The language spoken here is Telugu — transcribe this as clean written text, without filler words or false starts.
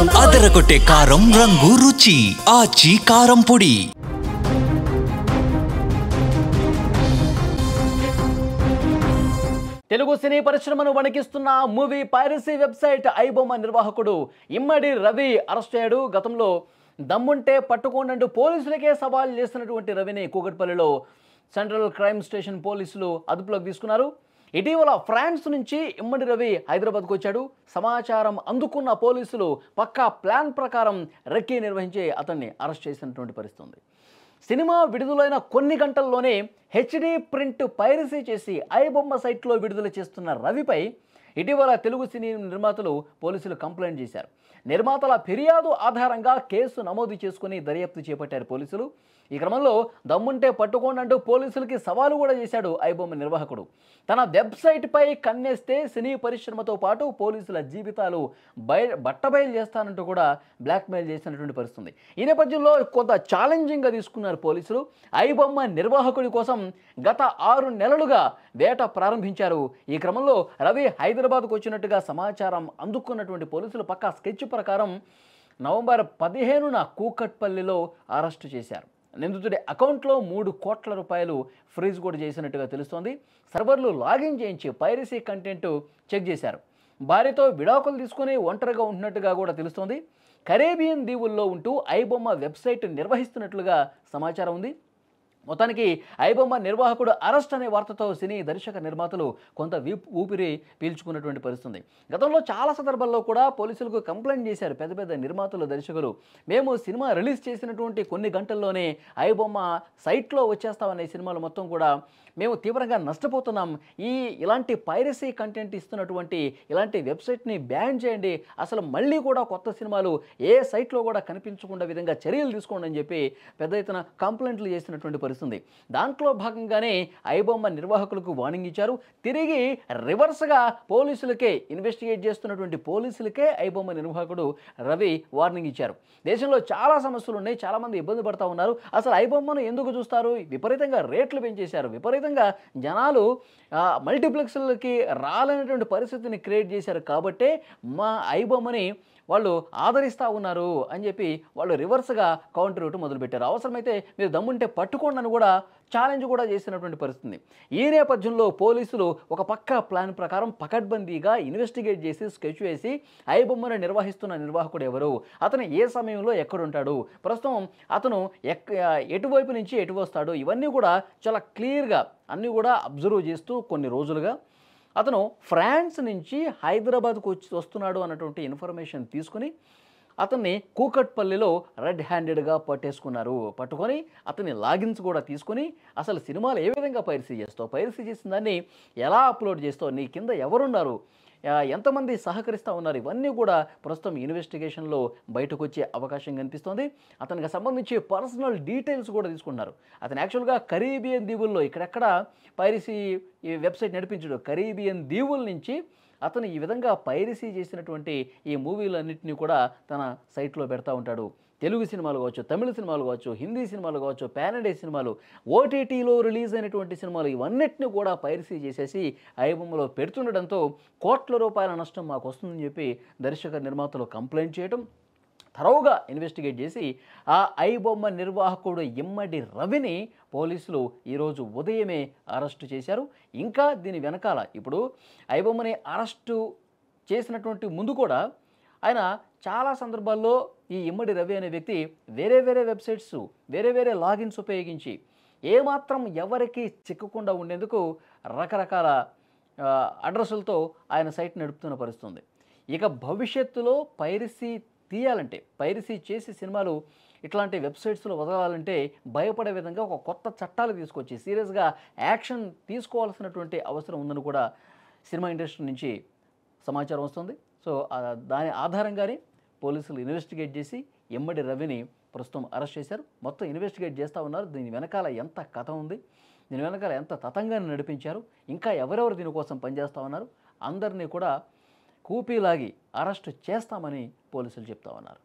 అదరగొట్టే కారం రంగు రుచి ఆచి కారం పొడి. తెలుగు సినీ పరిశ్రమను వణికిస్తున్న మూవీ పైరసీ వెబ్సైట్ ఐబొమ్మ నిర్వాహకుడు ఇమ్మడి రవి అరెస్ట్ అయ్యాడు. గతంలో దమ్ముంటే పట్టుకోండి పోలీసులకే సవాల్ చేస్తున్నటువంటి రవిని కూకట్పల్లిలో సెంట్రల్ క్రైమ్ స్టేషన్ పోలీసులు అదుపులోకి తీసుకున్నారు. ఇటీవల ఫ్రాన్స్ నుంచి ఇమ్మడి రవి హైదరాబాద్కు వచ్చాడు. సమాచారం అందుకున్న పోలీసులు పక్కా ప్లాన్ ప్రకారం రెక్కీ నిర్వహించి అతన్ని అరెస్ట్ చేసినటువంటి పరిస్థితి. సినిమా విడుదలైన కొన్ని గంటల్లోనే హెచ్డి ప్రింట్ పైరసీ చేసి ఐబొమ్మ సైట్లో విడుదల చేస్తున్న రవిపై ఇటీవల తెలుగు సినీ నిర్మాతలు పోలీసులు కంప్లైంట్ చేశారు. నిర్మాతల ఫిర్యాదు ఆధారంగా కేసు నమోదు చేసుకుని దర్యాప్తు చేపట్టారు పోలీసులు. ఈ క్రమంలో దమ్ముంటే పట్టుకోండి పోలీసులకి సవాలు కూడా చేశాడు ఐబొమ్మ నిర్వాహకుడు. తన వెబ్సైట్పై కన్నేస్తే సినీ పరిశ్రమతో పాటు పోలీసుల జీవితాలు బట్టబయలు చేస్తానంటూ కూడా బ్లాక్మెయిల్ చేసినటువంటి పరిస్థితుంది. ఈ నేపథ్యంలో కొంత ఛాలెంజింగ్గా తీసుకున్నారు పోలీసులు. ఐబొమ్మ నిర్వాహకుడి కోసం గత 6 నెలలుగా వేట ప్రారంభించారు. ఈ క్రమంలో రవి హైదరాబాద్కు వచ్చినట్టుగా సమాచారం అందుకున్నటువంటి పోలీసులు పక్కా స్కెచ్ ప్రకారం నవంబర్ 15న కూకట్పల్లిలో అరెస్టు చేశారు. నిందితుడి అకౌంట్లో 3 కోట్ల రూపాయలు ఫ్రీజ్ కూడా చేసినట్టుగా తెలుస్తోంది. సర్వర్లు లాగిన్ చేయించి పైరసీ కంటెంట్ చెక్ చేశారు. భార్యతో విడాకులు తీసుకుని ఒంటరిగా ఉంటున్నట్టుగా కూడా తెలుస్తోంది. కరేబియన్ దీవుల్లో ఉంటూ ఐబొమ్మ వెబ్సైట్ నిర్వహిస్తున్నట్లుగా సమాచారం ఉంది. మొత్తానికి ఐబొమ్మ నిర్వాహకుడు అరెస్ట్ అనే వార్తతో సినీ దర్శక నిర్మాతలు కొంత ఊపిరి పీల్చుకున్నటువంటి పరిస్థితుంది. గతంలో చాలా సందర్భాల్లో కూడా పోలీసులకు కంప్లైంట్ చేశారు పెద్ద పెద్ద నిర్మాతలు, దర్శకులు. మేము సినిమా రిలీజ్ చేసినటువంటి కొన్ని గంటల్లోనే ఐబొమ్మ సైట్లో వచ్చేస్తామనే సినిమాలు మొత్తం కూడా మేము తీవ్రంగా నష్టపోతున్నాం. ఇలాంటి పైరసీ కంటెంట్ ఇస్తున్నటువంటి ఇలాంటి వెబ్సైట్ని బ్యాన్ చేయండి, అసలు మళ్ళీ కూడా కొత్త సినిమాలు ఏ సైట్లో కూడా కనిపించకుండా విధంగా చర్యలు తీసుకోండి అని చెప్పి పెద్ద ఎత్తున కంప్లైంట్లు చేసినటువంటి పరిస్థితి. దాంట్లో భాగంగానే ఐబొమ్మ నిర్వాహకులకు వార్నింగ్ ఇచ్చారు. తిరిగి రివర్స్గా పోలీసులకే ఇన్వెస్టిగేట్ చేస్తున్నటువంటి పోలీసులకే ఐబొమ్మ నిర్వాహకుడు రవి వార్నింగ్ ఇచ్చారు. దేశంలో చాలా సమస్యలు ఉన్నాయి, చాలామంది ఇబ్బంది పడుతూ ఉన్నారు. అసలు ఐబొమ్మను ఎందుకు చూస్తారు? విపరీతంగా రేట్లు పెంచేశారు, విపరీతంగా జనాలు మల్టీప్లెక్స్లకి రాలేనటువంటి పరిస్థితిని క్రియేట్ చేశారు. కాబట్టే మా ఐబొమ్మని వాళ్ళు ఆదరిస్తూ ఉన్నారు అని చెప్పి వాళ్ళు రివర్స్గా కౌంటర్ ఇవ్వటం మొదలుపెట్టారు. అవసరమైతే మీరు దమ్ముంటే పట్టుకోండి అని కూడా ఛాలెంజ్ కూడా చేసినటువంటి పరిస్థితి. ఈ నేపథ్యంలో పోలీసులు ఒక పక్కా ప్లాన్ ప్రకారం పకడ్బందీగా ఇన్వెస్టిగేట్ చేసి స్కెచ్ వేసి ఐబొమ్మను నిర్వహిస్తున్న నిర్వాహకుడు ఎవరు, అతను ఏ సమయంలో ఎక్కడుంటాడు, ప్రస్తుతం అతను ఎటువైపు నుంచి ఎటు వస్తాడు, ఇవన్నీ కూడా చాలా క్లియర్గా అన్నీ కూడా అబ్జర్వ్ చేస్తూ కొన్ని రోజులుగా అతను ఫ్రాన్స్ నుంచి హైదరాబాద్కు వస్తున్నాడు అన్నటువంటి ఇన్ఫర్మేషన్ తీసుకుని అతన్ని కూకట్పల్లిలో రెడ్ హ్యాండెడ్గా పట్టుకొని అతని లాగిన్స్ కూడా తీసుకొని అసలు సినిమాలు ఏ విధంగా పైరసీ చేస్తావు, పైరసీ చేసిన దాన్ని ఎలా అప్లోడ్ చేస్తావు, నీ కింద ఎవరున్నారు, ఎంతమంది సహకరిస్తూ ఉన్నారు, ఇవన్నీ కూడా ప్రస్తుతం ఇన్వెస్టిగేషన్లో బయటకు వచ్చే అవకాశం కనిపిస్తోంది. అతనికి సంబంధించి పర్సనల్ డీటెయిల్స్ కూడా తీసుకున్నారు. అతను యాక్చువల్గా కరీబియన్ దీవుల్లో ఇక్కడెక్కడ పైరసీ ఈ వెబ్సైట్ నడిపించాడు. కరీబియన్ దీవుల నుంచి అతను ఈ విధంగా పైరసీ చేసినటువంటి ఈ మూవీలన్నింటినీ కూడా తన సైట్లో పెడతా ఉంటాడు. తెలుగు సినిమాలు కావచ్చు, తమిళ సినిమాలు కావచ్చు, హిందీ సినిమాలు కావచ్చు, పాన్ ఇండియా సినిమాలు, ఓటీటీలో రిలీజ్ అయినటువంటి సినిమాలు ఇవన్నిటిని కూడా పైరసీ చేసేసి ఐబొమ్మలో పెడుతుండడంతో కోట్ల రూపాయల నష్టం మాకు వస్తుందని చెప్పి దర్శక నిర్మాతలు కంప్లైంట్ చేయడం, తరోగా ఇన్వెస్టిగేట్ చేసి ఆ ఐబొమ్మ నిర్వాహకుడు ఇమ్మడి రవిని పోలీసులు ఈరోజు ఉదయమే అరెస్టు చేశారు. ఇంకా దీని వెనకాల ఇప్పుడు ఐబొమ్మని అరెస్టు చేసినటువంటి ముందు కూడా ఆయన చాలా సందర్భాల్లో ఈ ఇమ్మడి రవి అనే వ్యక్తి వేరే వెబ్సైట్స్, వేరే లాగిన్స్ ఉపయోగించి ఏమాత్రం ఎవరికి చిక్కకుండా ఉండేందుకు రకరకాల అడ్రస్లతో ఆయన సైట్ నడుపుతున్న పరిస్థితుంది. ఇక భవిష్యత్తులో పైరసీ తీయాలంటే, పైరసీ చేసి సినిమాలు ఇట్లాంటి వెబ్సైట్స్లో వదలాలంటే భయపడే విధంగా ఒక కొత్త చట్టాలు తీసుకొచ్చి సీరియస్గా యాక్షన్ తీసుకోవాల్సినటువంటి అవసరం ఉందని కూడా సినిమా ఇండస్ట్రీ నుంచి సమాచారం వస్తుంది. సో దాని ఆధారంగానే పోలీసులు ఇన్వెస్టిగేట్ చేసి ఇమ్మడి రవిని ప్రస్తుతం అరెస్ట్ చేశారు. మొత్తం ఇన్వెస్టిగేట్ చేస్తూ ఉన్నారు. దీని వెనకాల ఎంత కథ ఉంది, దీని వెనకాల ఎంత తతంగాన్ని నడిపించారు, ఇంకా ఎవరెవరు దీనికోసం పనిచేస్తూ ఉన్నారు, అందరినీ కూడా కూపీలాగి అరెస్ట్ చేస్తామని పోలీసులు చెప్తా ఉన్నారు.